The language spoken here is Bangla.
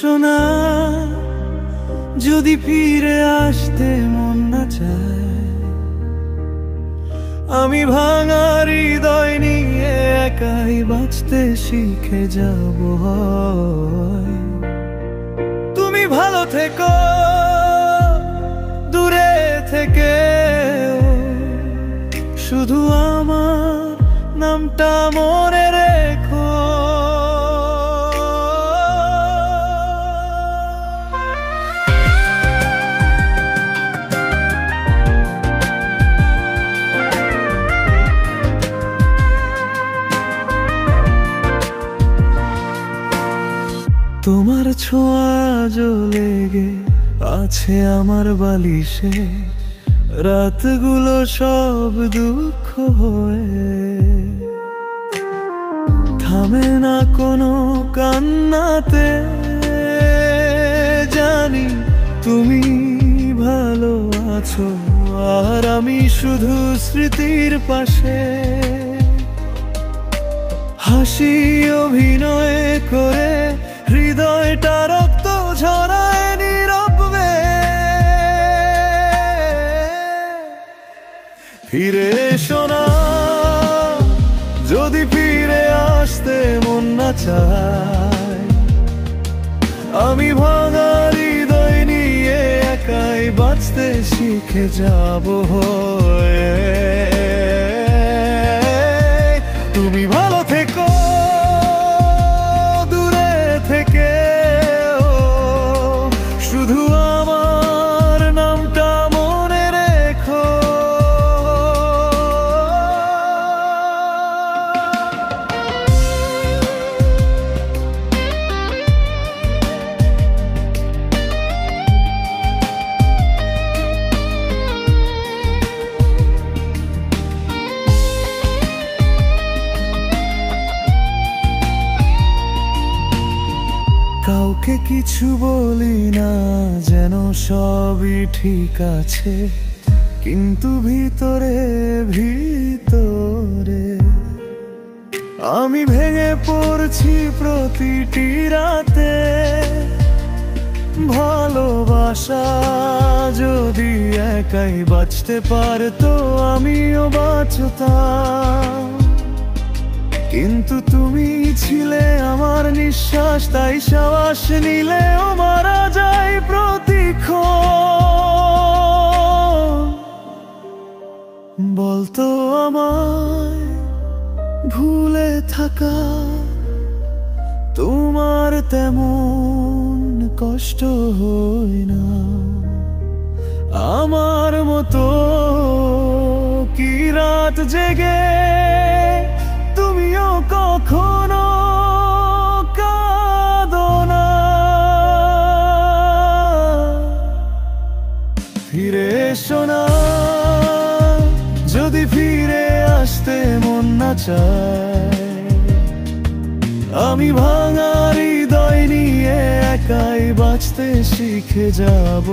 সোনা, যদি ফিরে আসতে মন না চায়, আমি ভাঙা হৃদয় নিয়ে একাই বাঁচতে শিখে যাব। তুমি ভালো থেকো দূরে থেকে, শুধু আমার নামটা মনে রেখো। তোমার ছোঁয়া লেগে আছে আমার বালিশে, রাতগুলো সব দুঃখ হয়ে থামে না কোনো কান্নাতে। জানি তুমি ভালো আছো, আর আমি শুধু স্মৃতির পাশে হাসি অভিনয় করে হৃদয়টা রক্ত ঝরায় নীরবে। ফিরে এসো না, যদি ফিরে আসতে মন না চায়, আমি ভাঙা হৃদয় নিয়ে একাই বাঁচতে শিখে যাব। তুমি ভালো থেকো দূরে থেকে, শুধু আমার নামটা মনে রেখো। কাউকে কিছু বলি না, যেন সবই ঠিক আছে, কিন্তু ভিতরে ভিতরে আমি ভেঙে পড়ছি প্রতিটি রাতে। ভালোবাসা যদি একাই বাঁচতে পারতো, আমিও বাঁচতাম, কিন্তু তুমি ছিলে আমার নিঃশ্বাস, তাই শ্বাস নিলেও মারা যায় প্রতিক্ষণ। বলতো আমায় ভুলে থাকা তোমার তেমন কষ্ট হয় না, আমার মতো কি রাত জেগে তুমিও কখনো কাঁদো না। ফিরে এসো না, যদি ফিরে আসতে মন না চায়, আমি ভাঙা হৃদয় নিয়ে একাই বাঁচতে শিখে যাব।